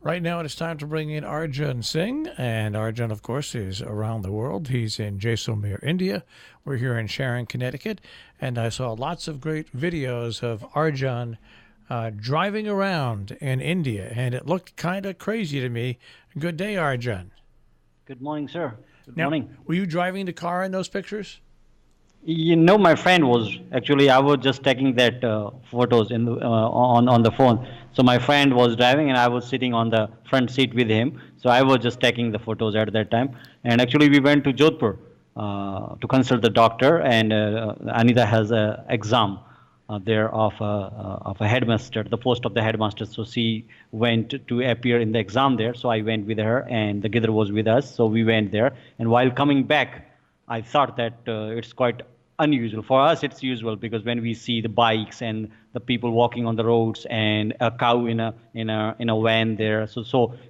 Right now, it is time to bring in Arjun Singh. And Arjun, of course, is around the world. He's in Jaisalmer, India. We're here in Sharon, Connecticut. And I saw lots of great videos of Arjun driving around in India. And it looked kind of crazy to me. Good day, Arjun. Good morning, sir. Good Now, morning. were you driving the car in those pictures? My friend was actually. I was just taking that photos on the phone. So my friend was driving, and I was sitting on the front seat with him. So I was just taking the photos at that time. And actually, we went to Jodhpur to consult the doctor. And Anita has a exam there of a headmaster, the post of the headmaster. So she went to appear in the exam there. So I went with her, and the Gidar was with us. So we went there. And while coming back, I thought that it's quite unusual. For us, it's usual because when we see the bikes and the people walking on the roads and a cow in a van there.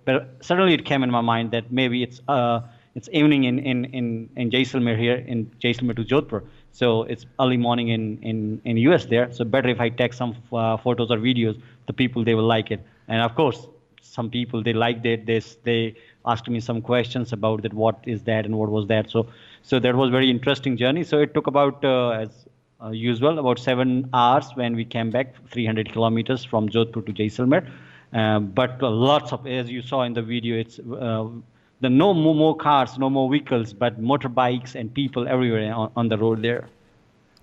But suddenly it came in my mind that maybe it's evening in Jaisalmer here in Jaisalmer to Jodhpur. So it's early morning in US there. So better if I take some photos or videos. The people they will like it, and of course some people they liked it. They asked me some questions about that. What is that and what was that? So that was very interesting journey. So it took about, as usual, about 7 hours when we came back, 300 kilometers from Jodhpur to Jaisalmer. But lots of, as you saw in the video, it's the no more cars, no more vehicles, but motorbikes and people everywhere on the road there.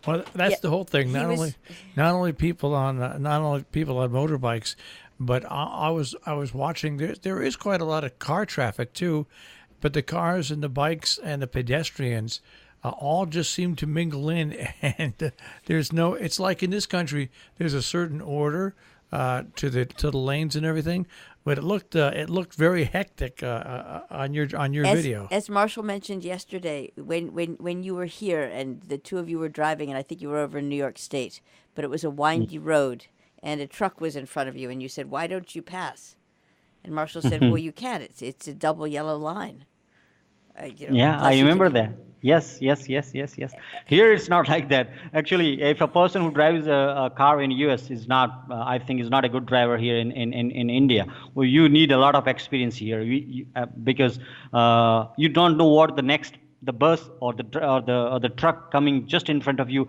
Well, that's the whole thing. Not only people on motorbikes, but I was watching. There is quite a lot of car traffic too, but the cars and the bikes and the pedestrians all just seem to mingle in, and there's no. It's like in this country, there's a certain order to the lanes and everything, but it looked very hectic on your video. As Marshall mentioned yesterday, when you were here and the two of you were driving, and I think you were over in New York State, but it was a windy road, and a truck was in front of you, and you said, "Why don't you pass?" And Marshall said, "Well, you can. It's a double yellow line." Yeah, I remember that. Yes. Here it's not like that. Actually, if a person who drives a car in US is not, I think, is not a good driver here in India. Well, you need a lot of experience here because you don't know what the bus or the truck coming just in front of you.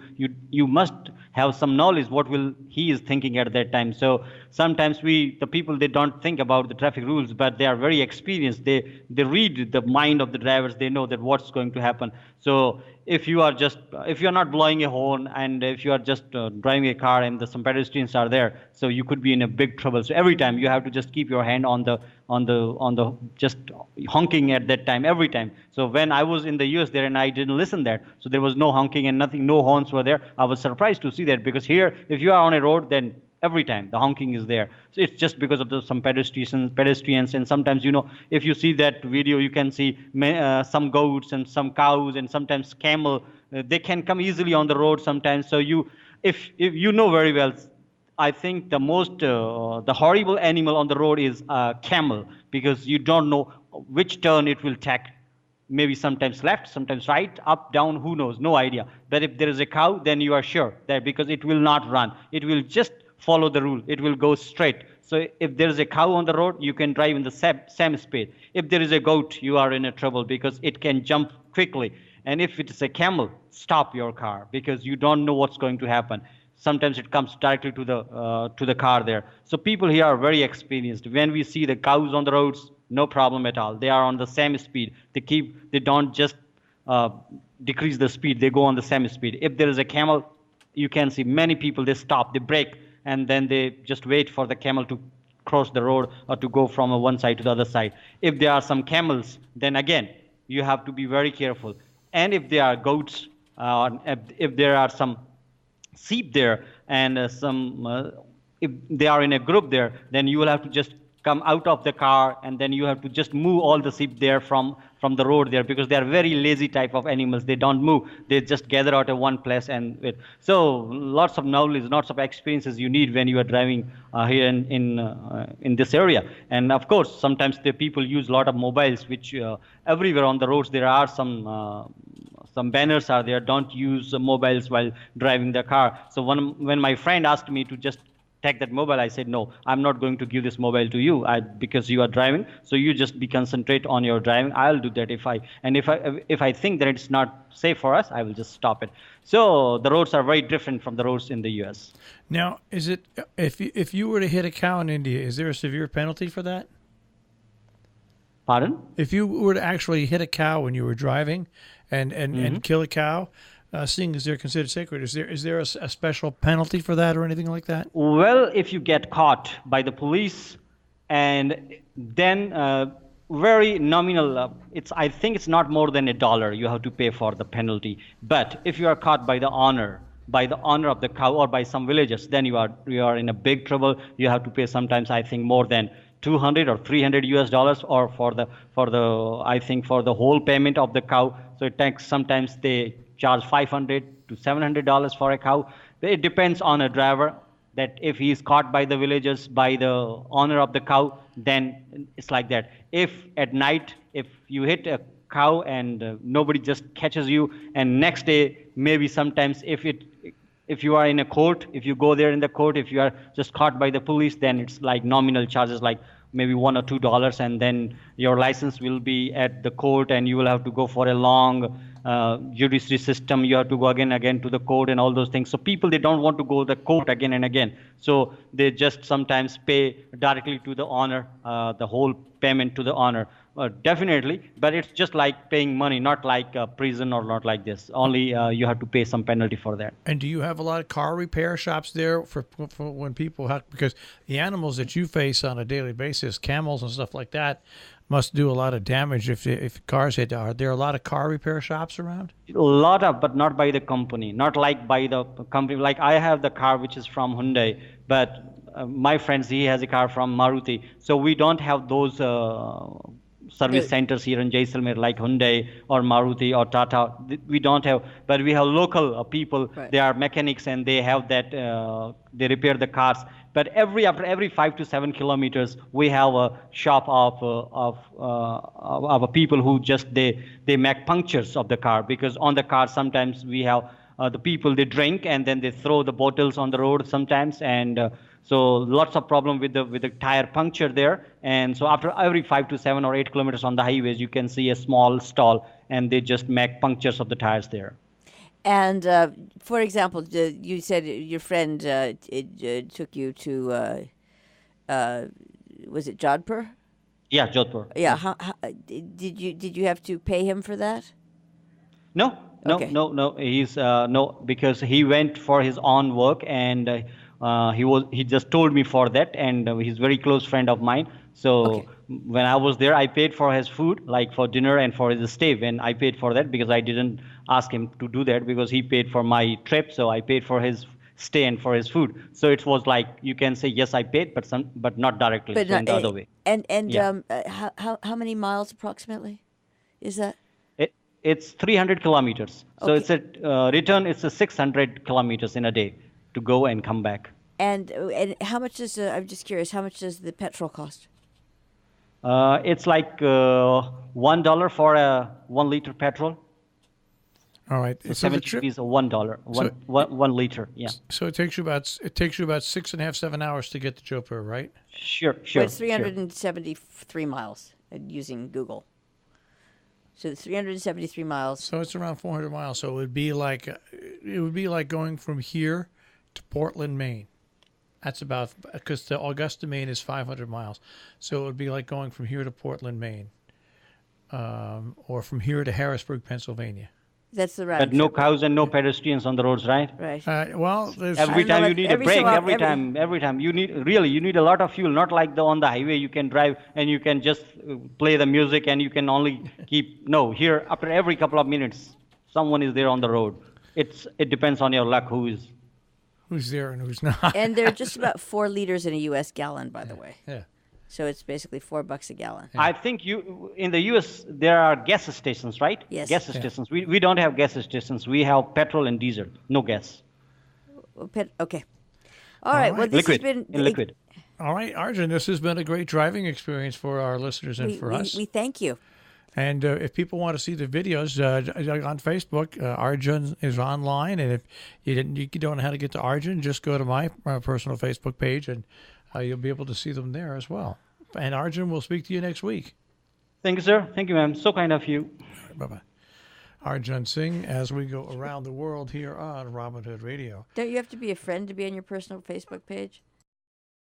You must have some knowledge what he is thinking at that time. So sometimes the people they don't think about the traffic rules, but they are very experienced. They read the mind of the drivers. They know that what's going to happen. So if you are not blowing a horn and if you are just driving a car and some pedestrians are there, so you could be in a big trouble. So every time you have to just keep your hand on the just honking at that time every time. So when I was in the US there and I didn't listen that, so there was no honking and nothing, no horns were there. I was surprised to see that because here if you are on a road then every time the honking is there. So it's just because of some pedestrians, and sometimes if you see that video you can see some goats and some cows and sometimes camel. They can come easily on the road sometimes. So if you know very well, I think the horrible animal on the road is a camel, because you don't know which turn it will take. Maybe sometimes left, sometimes right, up, down, who knows, no idea. But if there is a cow, then you are sure that because it will not run, it will just follow the rule, it will go straight. So if there is a cow on the road, you can drive in the same speed. If there is a goat, you are in a trouble because it can jump quickly. And if it is a camel, stop your car because you don't know what's going to happen. Sometimes it comes directly to the car there. So people here are very experienced. When we see the cows on the roads, no problem at all. They are on the same speed. They don't just decrease the speed. They go on the same speed. If there is a camel, you can see many people, they stop, they brake, and then they just wait for the camel to cross the road or to go from one side to the other side. If there are some camels, then again, you have to be very careful. And if there are goats, if there are some sheep there, and if they are in a group there, then you will have to just come out of the car, and then you have to just move all the sheep there from the road there, because they are very lazy type of animals. They don't move. They just gather out of one place and wait. So lots of knowledge, lots of experiences you need when you are driving here in this area. And of course, sometimes the people use a lot of mobiles, which everywhere on the roads there are some banners are there. Don't use mobiles while driving the car. So when my friend asked me to just take that mobile. I said, no, I'm not going to give this mobile to you because you are driving. So you just be concentrate on your driving. I'll do that if I think that it's not safe for us, I will just stop it. So the roads are very different from the roads in the U.S. Now, is it if you were to hit a cow in India, is there a severe penalty for that? Pardon? If you were to actually hit a cow when you were driving and kill a cow, seeing as they're considered sacred, is there a special penalty for that or anything like that? Well, if you get caught by the police, and then very nominal, I think it's not more than $1 you have to pay for the penalty. But if you are caught by the owner of the cow or by some villagers, then you are in a big trouble. You have to pay sometimes, I think, more than $200 or $300 or for the whole payment of the cow. So it takes, sometimes they charge $500 to $700 for a cow. It depends on a driver, that if he is caught by the villagers, by the owner of the cow, then it's like that. If at night, if you hit a cow and nobody just catches you, and next day, maybe sometimes if you are in a court, if you go there in the court, if you are just caught by the police, then it's like nominal charges, like maybe $1 or $2, and then your license will be at the court, and you will have to go for a long judiciary system. You have to go again to the court and all those things. So people, they don't want to go to the court again and again. So they just sometimes pay directly to the owner, the whole payment to the owner. Definitely, but it's just like paying money, not like prison or not like this. Only you have to pay some penalty for that. And do you have a lot of car repair shops there for when people have, because the animals that you face on a daily basis, camels and stuff like that, must do a lot of damage if cars hit. Are there a lot of car repair shops around? A lot of, but not by the company, not like by the company. Like I have the car which is from Hyundai, but my friends, he has a car from Maruti. So we don't have those service centers here in Jaisalmer like Hyundai or Maruti or Tata. We don't have, but we have local people. Right. They are mechanics, and they have that. They repair the cars. But after every 5 to 7 kilometers, we have a shop of people who just they make punctures of the car, because on the car sometimes we have the people, they drink and then they throw the bottles on the road sometimes, and so lots of problem with the tire puncture there. And so after every 5 to 7 or 8 kilometers on the highways, you can see a small stall, and they just make punctures of the tires there. And for example, you said your friend took you to was it Jodhpur? Yeah, Jodhpur. Yeah. How did you have to pay him for that? No. Okay. No. He's no, because he went for his own work, and he just told me for that, and he's a very close friend of mine. So when I was there, I paid for his food, like for dinner and for his stay. When I paid for that, because I didn't ask him to do that, because he paid for my trip, so I paid for his stay and for his food. So it was like, you can say yes, I paid, but not directly, but so in the other way. And how many miles approximately is that? It's 300 kilometers. So it's a return. It's a 600 kilometers in a day to go and come back. And how much does I'm just curious, how much does the petrol cost? It's like $1 for a 1 liter petrol. All right, so 70 rupees, $1, one liter. Yeah. So it takes you about 6.5, 7 hours to get to Jodhpur, right? Sure. But it's 373 miles using Google. So it's 373 miles. So it's around 400 miles. So it would be like going from here to Portland, Maine. That's about, because the Augusta, Maine is 500 miles. So it would be like going from here to Portland, Maine, or from here to Harrisburg, Pennsylvania. That's the route. But no cows and no pedestrians on the roads, right? Right. Well, every time you need a break. Every time you need a lot of fuel. Not like on the highway you can drive and you can just play the music and you can only keep. No, here after every couple of minutes, someone is there on the road. It depends on your luck who's there and who's not. And they're just about 4 liters in a U.S. gallon, by the way. Yeah. So it's basically $4 a gallon. I think in the U.S. there are gas stations, right? Yes. Gas stations. We don't have gas stations. We have petrol and diesel, no gas. Okay. All right. Well, this has been liquid. All right, Arjun, this has been a great driving experience for our listeners and for us. We thank you. And if people want to see the videos on Facebook, Arjun is online. And if you don't know how to get to Arjun, just go to my personal Facebook page, and you'll be able to see them there as well. And Arjun, will speak to you next week. Thank you, sir. Thank you, ma'am. So kind of you. Bye-bye. Arjun Singh, as we go around the world here on Robin Hood Radio. Don't you have to be a friend to be on your personal Facebook page?